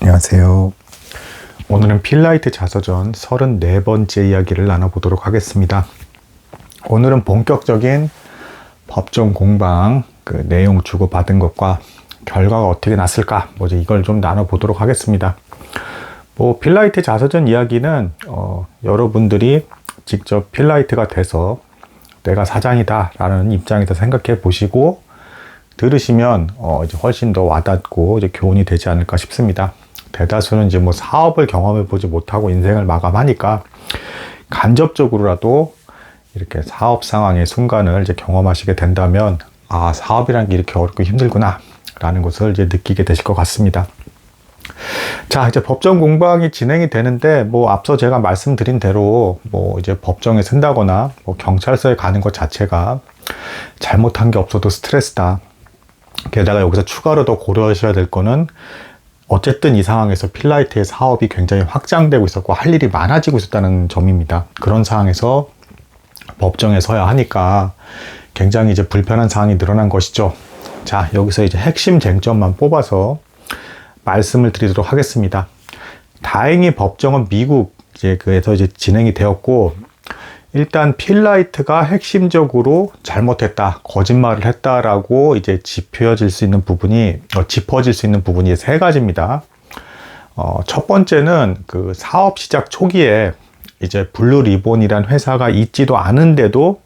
안녕하세요. 오늘은 필라이트 자서전 34번째 이야기를 나눠보도록 하겠습니다. 오늘은 본격적인 법정 공방 내용 주고받은 것과 결과가 어떻게 났을까 이걸 좀 나눠보도록 하겠습니다. 필라이트 자서전 이야기는 여러분들이 직접 필라이트가 돼서 내가 사장이다 라는 입장에서 생각해 보시고 들으시면 이제 훨씬 더 와닿고 이제 교훈이 되지 않을까 싶습니다. 대다수는 이제 사업을 경험해 보지 못하고 인생을 마감하니까 간접적으로라도 이렇게 사업 상황의 순간을 이제 경험하시게 된다면 사업이라는 게 이렇게 어렵고 힘들구나 라는 것을 이제 느끼게 되실 것 같습니다. 자, 이제 법정 공방이 진행이 되는데 앞서 제가 말씀드린 대로 이제 법정에 쓴다거나 경찰서에 가는 것 자체가 잘못한 게 없어도 스트레스다. 게다가 여기서 추가로 더 고려하셔야 될 거는 어쨌든 이 상황에서 필라이트의 사업이 굉장히 확장되고 있었고 할 일이 많아지고 있었다는 점입니다. 그런 상황에서 법정에 서야 하니까 굉장히 이제 불편한 상황이 늘어난 것이죠. 자, 여기서 이제 핵심 쟁점만 뽑아서 말씀을 드리도록 하겠습니다. 다행히 법정은 미국에서 이제 진행이 되었고, 일단 필라이트가 핵심적으로 잘못했다, 거짓말을 했다라고 이제 짚어질 수 있는 부분이 세 가지입니다. 첫 번째는 그 사업 시작 초기에 이제 블루리본이란 회사가 있지도 않은데도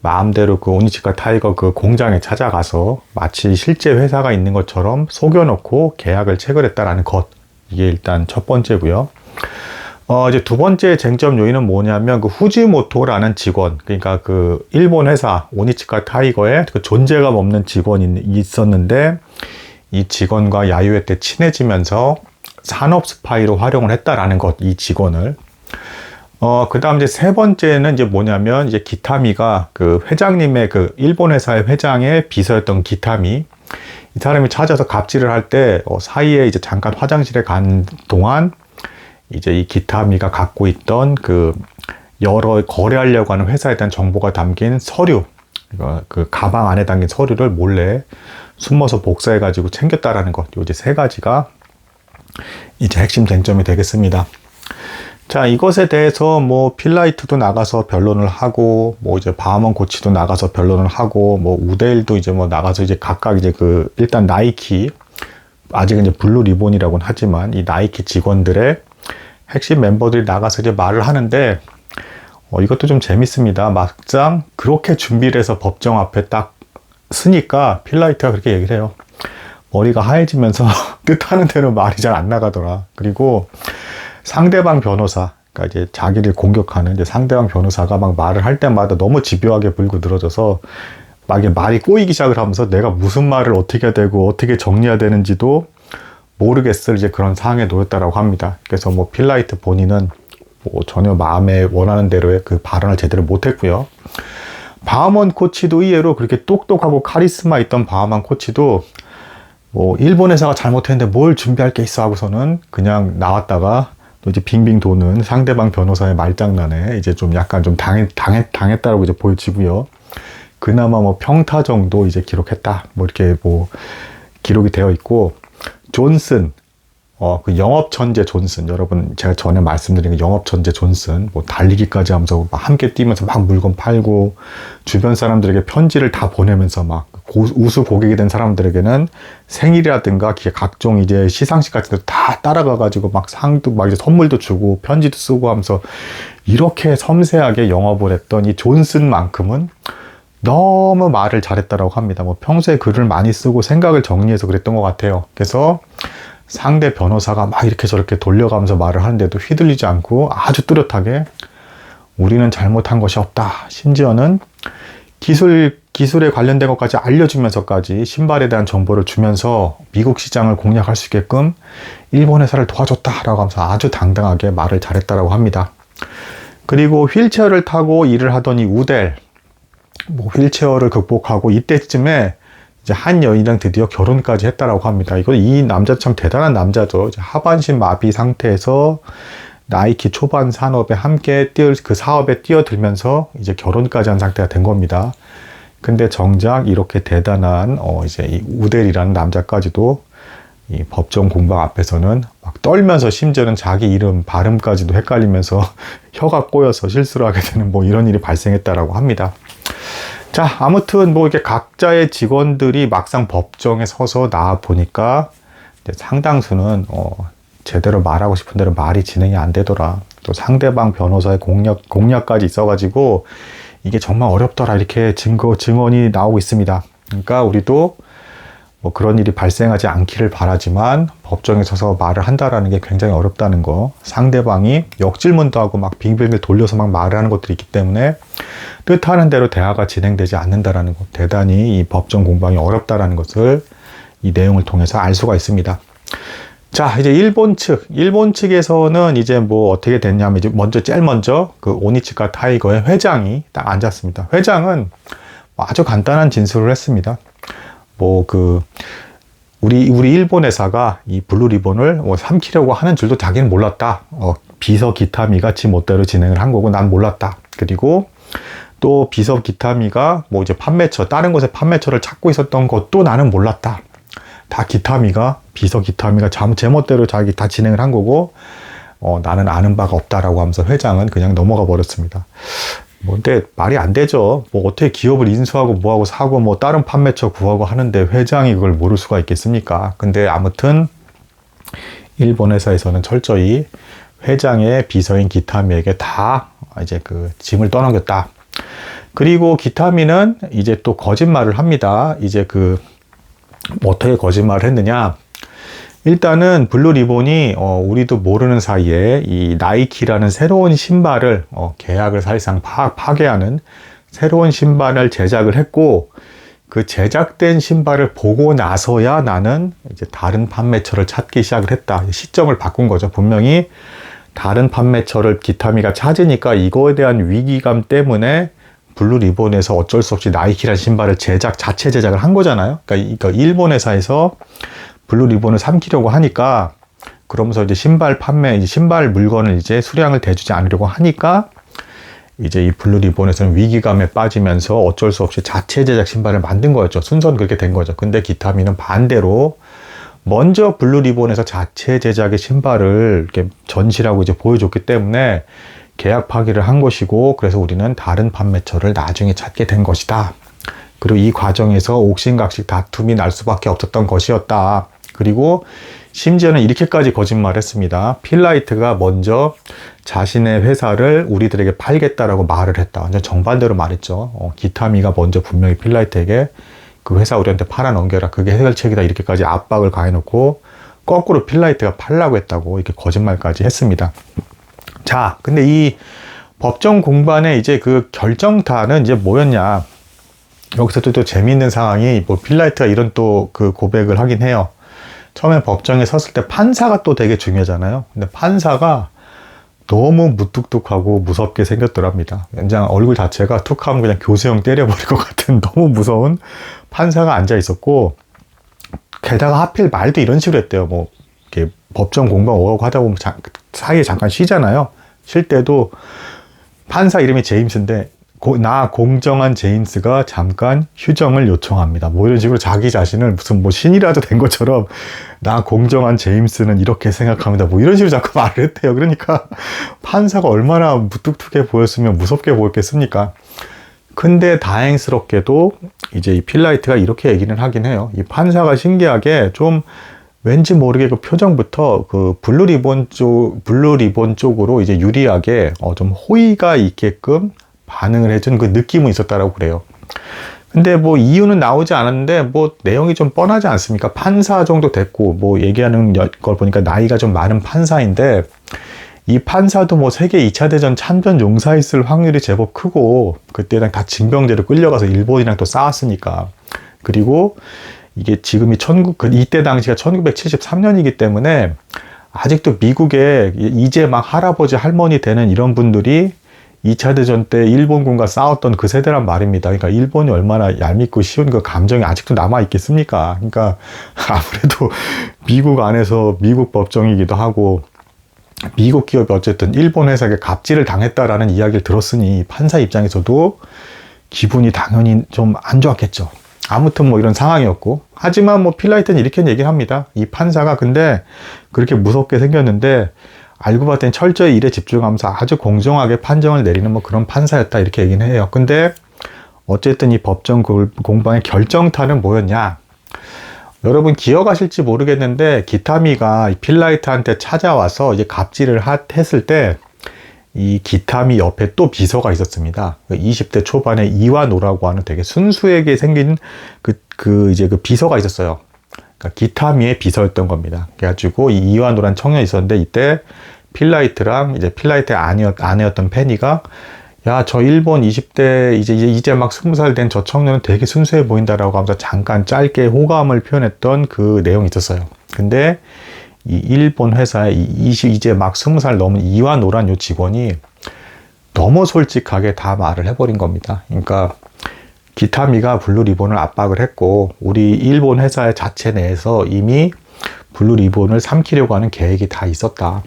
마음대로 그 오니치카 타이거 그 공장에 찾아가서 마치 실제 회사가 있는 것처럼 속여놓고 계약을 체결했다라는 것. 이게 일단 첫 번째고요. 이제 두 번째 쟁점 요인은 뭐냐면 그 후지모토라는 직원, 그러니까 그 일본 회사 오니치카 타이거에 그 존재감 없는 직원이 있었는데 이 직원과 야유회 때 친해지면서 산업 스파이로 활용을 했다라는 것, 이 직원을. 그 다음 이제 세 번째는 이제 뭐냐면 이제 기타미가 그 회장님의 그 일본 회사의 회장의 비서였던 기타미, 이 사람이 찾아서 갑질을 할 때 사이에 이제 잠깐 화장실에 간 동안 이제 이 기타미가 갖고 있던 그 여러 거래하려고 하는 회사에 대한 정보가 담긴 서류, 그 가방 안에 담긴 서류를 몰래 숨어서 복사해 가지고 챙겼다라는 것, 요 이제 세 가지가 이제 핵심 쟁점이 되겠습니다. 자, 이것에 대해서 필라이트도 나가서 변론을 하고, 이제 바하먼 코치도 나가서 변론을 하고, 우데일도 이제 나가서 이제 각각 이제 일단 나이키, 아직은 이제 블루 리본이라고는 하지만 이 나이키 직원들의 핵심 멤버들이 나가서 이제 말을 하는데, 이것도 좀 재밌습니다. 막상 그렇게 준비를 해서 법정 앞에 딱 서니까 필라이트가 그렇게 얘기를 해요. 머리가 하얘지면서 뜻하는 대로 말이 잘 안 나가더라. 그리고 상대방 변호사, 그러니까 이제 자기를 공격하는 이제 상대방 변호사가 막 말을 할 때마다 너무 집요하게 불고 늘어져서 막 이게 말이 꼬이기 시작을 하면서 내가 무슨 말을 어떻게 해야 되고 어떻게 정리해야 되는지도 모르겠을 이제 그런 상황에 놓였다라고 합니다. 그래서 필라이트 본인은 전혀 마음에 원하는 대로의 그 발언을 제대로 못했고요. 바하먼 코치도 의외로 그렇게 똑똑하고 카리스마 있던 바하먼 코치도 일본 회사가 잘못했는데 뭘 준비할 게 있어 하고서는 그냥 나왔다가 또 이제 빙빙 도는 상대방 변호사의 말장난에 이제 좀 약간 좀 당했다라고 이제 보여지고요. 그나마 평타 정도 이제 기록했다. 이렇게 기록이 되어 있고, 존슨, 그 영업 천재 존슨, 여러분 제가 전에 말씀드린 그 영업 천재 존슨, 달리기까지 하면서 막 함께 뛰면서 막 물건 팔고 주변 사람들에게 편지를 다 보내면서 막 우수 고객이 된 사람들에게는 생일이라든가 각종 이제 시상식 같은 데 다 따라가가지고 막 상도 막 이제 선물도 주고 편지도 쓰고 하면서 이렇게 섬세하게 영업을 했던 이 존슨만큼은 너무 말을 잘했다라고 합니다. 평소에 글을 많이 쓰고 생각을 정리해서 그랬던 것 같아요. 그래서 상대 변호사가 막 이렇게 저렇게 돌려가면서 말을 하는데도 휘둘리지 않고 아주 뚜렷하게 우리는 잘못한 것이 없다. 심지어는 기술에 관련된 것까지 알려주면서까지 신발에 대한 정보를 주면서 미국 시장을 공략할 수 있게끔 일본 회사를 도와줬다라고 하면서 아주 당당하게 말을 잘했다라고 합니다. 그리고 휠체어를 타고 일을 하던 이 우델, 휠체어를 극복하고 이때쯤에 이제 한 여인이랑 드디어 결혼까지 했다라고 합니다. 이 남자 참 대단한 남자죠. 이제 하반신 마비 상태에서 나이키 초반 산업에 함께 그 사업에 뛰어들면서 이제 결혼까지 한 상태가 된 겁니다. 근데 정작 이렇게 대단한 이제 이 우델이라는 남자까지도 이 법정 공방 앞에서는 막 떨면서 심지어는 자기 이름 발음까지도 헷갈리면서 혀가 꼬여서 실수를 하게 되는 뭐 이런 일이 발생했다라고 합니다. 자, 아무튼 뭐 이렇게 각자의 직원들이 막상 법정에 서서 나와 보니까 상당수는 제대로 말하고 싶은 대로 말이 진행이 안 되더라. 또 상대방 변호사의 공략까지 있어가지고 이게 정말 어렵더라. 이렇게 증언이 나오고 있습니다. 그러니까 우리도 뭐 그런 일이 발생하지 않기를 바라지만 법정에 서서 말을 한다라는 게 굉장히 어렵다는 거. 상대방이 역질문도 하고 막 빙빙을 돌려서 막 말을 하는 것들이 있기 때문에 뜻하는 대로 대화가 진행되지 않는다라는 거. 대단히 이 법정 공방이 어렵다라는 것을 이 내용을 통해서 알 수가 있습니다. 자, 이제 일본 측에서는 이제 뭐 어떻게 됐냐면 이제 제일 먼저 그 오니츠카 타이거의 회장이 딱 앉았습니다. 회장은 아주 간단한 진술을 했습니다. 우리 일본 회사가 이 블루 리본을 삼키려고 하는 줄도 자기는 몰랐다. 비서 기타미가 지 멋대로 진행을 한 거고 난 몰랐다. 그리고 또 비서 기타미가 뭐 이제 다른 곳에 판매처를 찾고 있었던 것도 나는 몰랐다. 다 비서 기타미가 제 멋대로 자기 다 진행을 한 거고, 나는 아는 바가 없다라고 하면서 회장은 그냥 넘어가 버렸습니다. 근데 말이 안 되죠. 어떻게 기업을 인수하고 뭐하고 사고 뭐 다른 판매처 구하고 하는데 회장이 그걸 모를 수가 있겠습니까? 근데 아무튼 일본 회사에서는 철저히 회장의 비서인 기타미에게 다 이제 그 짐을 떠넘겼다. 그리고 기타미는 이제 또 거짓말을 합니다. 이제 어떻게 거짓말을 했느냐? 일단은 블루 리본이 우리도 모르는 사이에 이 나이키라는 새로운 신발을 계약을 사실상 파괴하는 새로운 신발을 제작을 했고, 그 제작된 신발을 보고 나서야 나는 이제 다른 판매처를 찾기 시작을 했다. 시점을 바꾼 거죠. 분명히 다른 판매처를 기타미가 찾으니까 이거에 대한 위기감 때문에 블루 리본에서 어쩔 수 없이 나이키라는 신발을 자체 제작을 한 거잖아요. 그러니까 일본 회사에서 블루 리본을 삼키려고 하니까, 그러면서 이제 신발 물건을 이제 수량을 대주지 않으려고 하니까, 이제 이 블루 리본에서는 위기감에 빠지면서 어쩔 수 없이 자체 제작 신발을 만든 거였죠. 순서는 그렇게 된 거죠. 근데 기타미는 반대로 먼저 블루 리본에서 자체 제작의 신발을 이렇게 전시라고 이제 보여줬기 때문에 계약 파기를 한 것이고, 그래서 우리는 다른 판매처를 나중에 찾게 된 것이다. 그리고 이 과정에서 옥신각신 다툼이 날 수밖에 없었던 것이었다. 그리고 심지어는 이렇게까지 거짓말을 했습니다. 필라이트가 먼저 자신의 회사를 우리들에게 팔겠다라고 말을 했다. 완전 정반대로 말했죠. 기타미가 먼저 분명히 필라이트에게 그 회사 우리한테 팔아 넘겨라. 그게 해결책이다. 이렇게까지 압박을 가해놓고 거꾸로 필라이트가 팔라고 했다고 이렇게 거짓말까지 했습니다. 자, 근데 이 법정 공방의 이제 그 결정타는 이제 뭐였냐. 여기서 또 재미있는 상황이 필라이트가 이런 또 그 고백을 하긴 해요. 처음에 법정에 섰을 때 판사가 또 되게 중요하잖아요. 근데 판사가 너무 무뚝뚝하고 무섭게 생겼더랍니다. 그냥 얼굴 자체가 툭 하면 그냥 교수형 때려버릴 것 같은 너무 무서운 판사가 앉아 있었고, 게다가 하필 말도 이런 식으로 했대요. 이렇게 법정 공방 오가고 하다 보면 사이에 잠깐 쉬잖아요. 쉴 때도 판사 이름이 제임스인데, 나 공정한 제임스가 잠깐 휴정을 요청합니다. 이런 식으로 자기 자신을 무슨 신이라도 된 것처럼 나 공정한 제임스는 이렇게 생각합니다. 이런 식으로 자꾸 말을 했대요. 그러니까 판사가 얼마나 무뚝뚝해 보였으면 무섭게 보였겠습니까? 근데 다행스럽게도 이제 이 필라이트가 이렇게 얘기는 하긴 해요. 이 판사가 신기하게 좀 왠지 모르게 그 표정부터 그 블루 리본 쪽으로 이제 유리하게 좀 호의가 있게끔 반응을 해준 그 느낌은 있었다라고 그래요. 근데 이유는 나오지 않았는데 내용이 좀 뻔하지 않습니까? 판사 정도 됐고 얘기하는 걸 보니까 나이가 좀 많은 판사인데, 이 판사도 세계 2차 대전 참전 용사였을 확률이 제법 크고, 그때랑 다 징병제로 끌려가서 일본이랑 또 싸웠으니까. 그리고 이게 지금이 이때 당시가 1973년이기 때문에 아직도 미국에 이제 막 할아버지 할머니 되는 이런 분들이 2차 대전 때 일본군과 싸웠던 그 세대란 말입니다. 그러니까 일본이 얼마나 얄밉고 쉬운 그 감정이 아직도 남아있겠습니까? 그러니까 아무래도 미국 안에서 미국 법정이기도 하고, 미국 기업이 어쨌든 일본 회사에게 갑질을 당했다라는 이야기를 들었으니 판사 입장에서도 기분이 당연히 좀 안 좋았겠죠. 아무튼 뭐 이런 상황이었고, 하지만 뭐 필라이트는 이렇게 얘기를 합니다. 이 판사가 근데 그렇게 무섭게 생겼는데 알고 봤더니 철저히 일에 집중하면서 아주 공정하게 판정을 내리는 뭐 그런 판사였다, 이렇게 얘기는 해요. 근데 어쨌든 이 법정 공방의 결정타는 뭐였냐? 여러분 기억하실지 모르겠는데 기타미가 필라이트한테 찾아와서 이제 갑질을 했을 때 이 기타미 옆에 또 비서가 있었습니다. 20대 초반에 이완호라고 하는 되게 순수하게 생긴 이제 그 비서가 있었어요. 그러니까 기타미의 비서였던 겁니다. 그래가지고 이 이완호라는 청년이 있었는데 이때 필라이트랑 이제 필라이트의 아내였던 페니가 야, 저 일본 20대 이제 막 20살 된 저 청년은 되게 순수해 보인다라고 하면서 잠깐 짧게 호감을 표현했던 그 내용이 있었어요. 근데 이 일본 회사에 이제 막 20살 넘은 이완호란 요 직원이 너무 솔직하게 다 말을 해버린 겁니다. 그러니까 기타미가 블루 리본을 압박을 했고 우리 일본 회사의 자체 내에서 이미 블루 리본을 삼키려고 하는 계획이 다 있었다.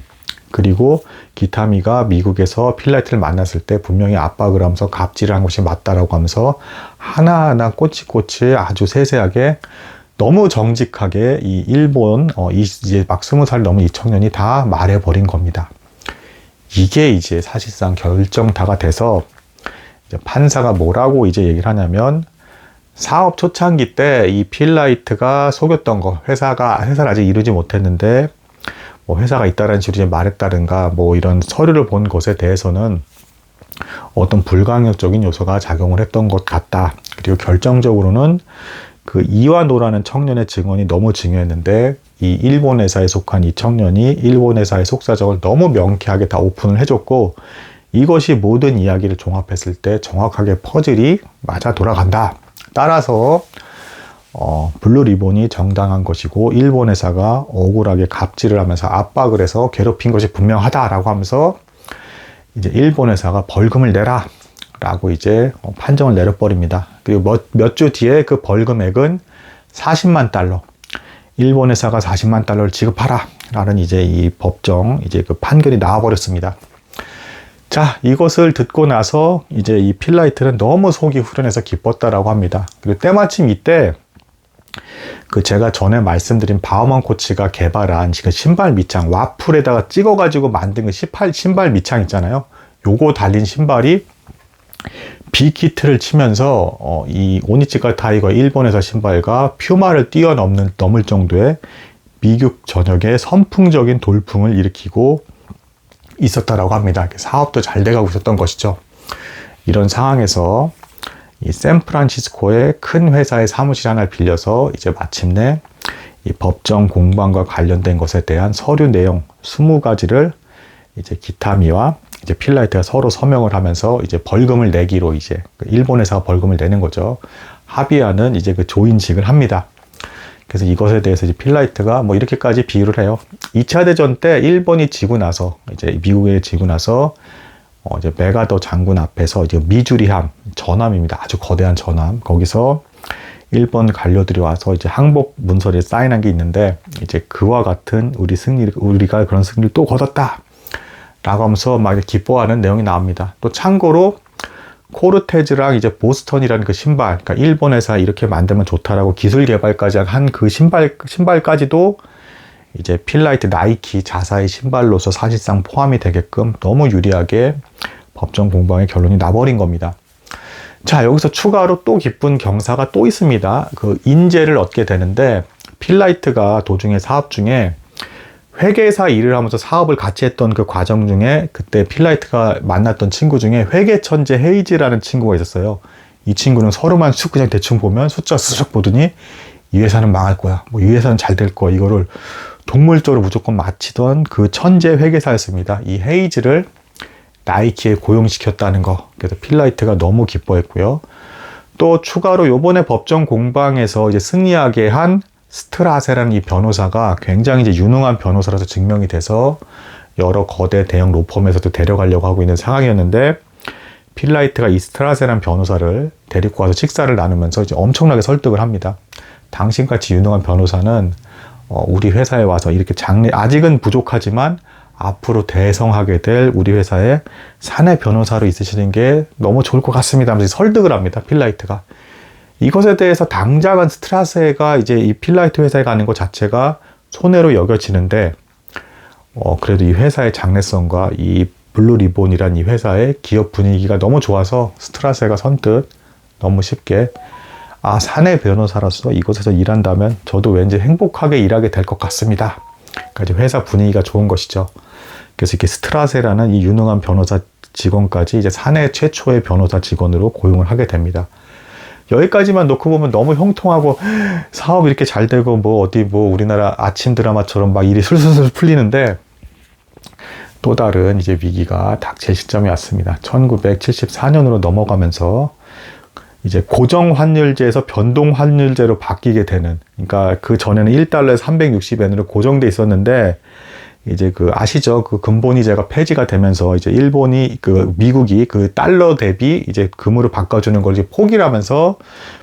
그리고 기타미가 미국에서 필라이트를 만났을 때 분명히 압박을 하면서 갑질을 한 것이 맞다라고 하면서 하나하나 꼬치꼬치 아주 세세하게 너무 정직하게 이 일본 이제 막 20살 넘은 이 청년이 다 말해버린 겁니다. 이게 이제 사실상 결정타가 돼서 이제 판사가 뭐라고 이제 얘기를 하냐면 사업 초창기 때 이 필라이트가 속였던 거, 회사를 아직 이루지 못했는데 뭐 회사가 있다라는 식으로 이제 말했다든가 뭐 이런 서류를 본 것에 대해서는 어떤 불강력적인 요소가 작용을 했던 것 같다. 그리고 결정적으로는 그 이완호라는 청년의 증언이 너무 중요했는데 이 일본 회사에 속한 이 청년이 일본 회사의 속사정을 너무 명쾌하게 다 오픈을 해줬고 이것이 모든 이야기를 종합했을 때 정확하게 퍼즐이 맞아 돌아간다. 따라서 블루 리본이 정당한 것이고 일본 회사가 억울하게 갑질을 하면서 압박을 해서 괴롭힌 것이 분명하다라고 하면서 이제 일본 회사가 벌금을 내라 라고 이제 판정을 내려버립니다. 그리고 몇 주 뒤에 그 벌금액은 40만 달러. 일본 회사가 40만 달러를 지급하라 라는 이제 이 법정 이제 그 판결이 나와버렸습니다. 자, 이것을 듣고 나서 이제 이 필라이트는 너무 속이 후련해서 기뻤다라고 합니다. 그리고 때마침 이때 그 제가 전에 말씀드린 바우먼 코치가 개발한 그 신발 밑창 와플에다가 찍어가지고 만든 그 신발 밑창 있잖아요. 요거 달린 신발이 빅히트를 치면서 이 오니치카 타이거 일본에서 신발과 퓨마를 넘을 정도의 미국 전역에 선풍적인 돌풍을 일으키고 있었다라고 합니다. 사업도 잘 돼가고 있었던 것이죠. 이런 상황에서 이 샌프란시스코의 큰 회사의 사무실 하나를 빌려서 이제 마침내 이 법정 공방과 관련된 것에 대한 서류 내용 20가지를 이제 기타미와 이제 필라이트가 서로 서명을 하면서 이제 벌금을 내기로 이제 일본 회사가 벌금을 내는 거죠. 합의하는 이제 그 조인식을 합니다. 그래서 이것에 대해서 이제 필라이트가 뭐 이렇게까지 비유를 해요. 2차 대전 때 일본이 지고 나서 이제 미국에 지고 나서 이제 메가더 장군 앞에서 이제 미주리함 전함입니다. 아주 거대한 전함. 거기서 일본 관료들이 와서 이제 항복 문서를 사인한 게 있는데 이제 그와 같은 우리가 그런 승리를 또 거뒀다. 라고 하면서 막 기뻐하는 내용이 나옵니다. 또 참고로 코르테즈랑 이제 보스턴이라는 그 신발, 그러니까 일본 회사 이렇게 만들면 좋다라고 기술 개발까지 한 그 신발까지도 이제 필라이트 나이키 자사의 신발로서 사실상 포함이 되게끔 너무 유리하게 법정 공방의 결론이 나버린 겁니다. 자, 여기서 추가로 또 기쁜 경사가 또 있습니다. 그 인재를 얻게 되는데 필라이트가 도중에 사업 중에 회계사 일을 하면서 사업을 같이 했던 그 과정 중에 그때 필라이트가 만났던 친구 중에 회계천재 헤이즈라는 친구가 있었어요. 이 친구는 서류만 쑥 그냥 대충 보면 숫자 쓱 보더니 이 회사는 망할 거야. 뭐 이 회사는 잘 될 거야. 이거를 동물적으로 무조건 맞히던 그 천재 회계사였습니다. 이 헤이즈를 나이키에 고용시켰다는 거. 그래서 필라이트가 너무 기뻐했고요. 또 추가로 요번에 법정 공방에서 이제 승리하게 한 스트라세라는 이 변호사가 굉장히 이제 유능한 변호사라서 증명이 돼서 여러 거대 대형 로펌에서도 데려가려고 하고 있는 상황이었는데 필라이트가 이 스트라세라는 변호사를 데리고 와서 식사를 나누면서 이제 엄청나게 설득을 합니다. 당신같이 유능한 변호사는 우리 회사에 와서 이렇게 아직은 부족하지만 앞으로 대성하게 될 우리 회사의 사내 변호사로 있으시는 게 너무 좋을 것 같습니다 하면서 설득을 합니다. 필라이트가. 이것에 대해서 당장은 스트라세가 이제 이 필라이트 회사에 가는 것 자체가 손해로 여겨지는데, 그래도 이 회사의 장래성과 이 블루리본이란 이 회사의 기업 분위기가 너무 좋아서 스트라세가 선뜻 너무 쉽게, 사내 변호사로서 이곳에서 일한다면 저도 왠지 행복하게 일하게 될 것 같습니다. 그러니까 이제 회사 분위기가 좋은 것이죠. 그래서 이렇게 스트라세라는 이 유능한 변호사 직원까지 이제 사내 최초의 변호사 직원으로 고용을 하게 됩니다. 여기까지만 놓고 보면 너무 형통하고 사업이 이렇게 잘 되고 어디 우리나라 아침 드라마처럼 막 일이 술술술 풀리는데, 또 다른 이제 위기가 닥칠 시점이 왔습니다. 1974년으로 넘어가면서 이제 고정 환율제에서 변동 환율제로 바뀌게 되는, 그러니까 그 전에는 1달러에 360엔으로 고정돼 있었는데, 이제 아시죠? 금본위제가 폐지가 되면서 이제 미국이 달러 대비 이제 금으로 바꿔주는 걸 이제 포기를 하면서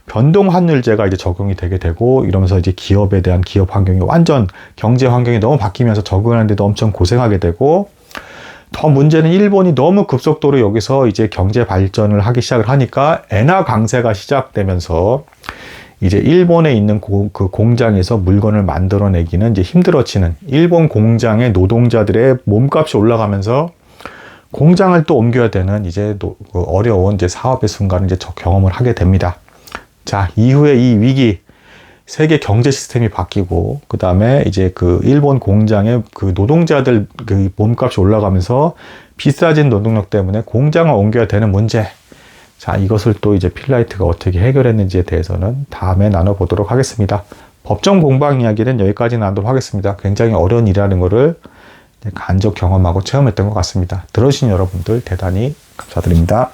변동 환율제가 이제 적용이 되게 되고, 이러면서 이제 기업에 대한 기업 환경이 완전 경제 환경이 너무 바뀌면서 적응하는데도 엄청 고생하게 되고, 더 문제는 일본이 너무 급속도로 여기서 이제 경제 발전을 하기 시작을 하니까 엔화 강세가 시작되면서 이제 일본에 있는 그 공장에서 물건을 만들어내기는 이제 힘들어지는, 일본 공장의 노동자들의 몸값이 올라가면서 공장을 또 옮겨야 되는 이제 어려운 이제 사업의 순간을 이제 경험을 하게 됩니다. 자, 이후에 이 위기, 세계 경제 시스템이 바뀌고, 그 다음에 이제 일본 공장의 노동자들 몸값이 올라가면서 비싸진 노동력 때문에 공장을 옮겨야 되는 문제. 자, 이것을 또 이제 필라이트가 어떻게 해결했는지에 대해서는 다음에 나눠보도록 하겠습니다. 법정 공방 이야기는 여기까지 나누도록 하겠습니다. 굉장히 어려운 일이라는 것을 간접 경험하고 체험했던 것 같습니다. 들어주신 여러분들 대단히 감사드립니다.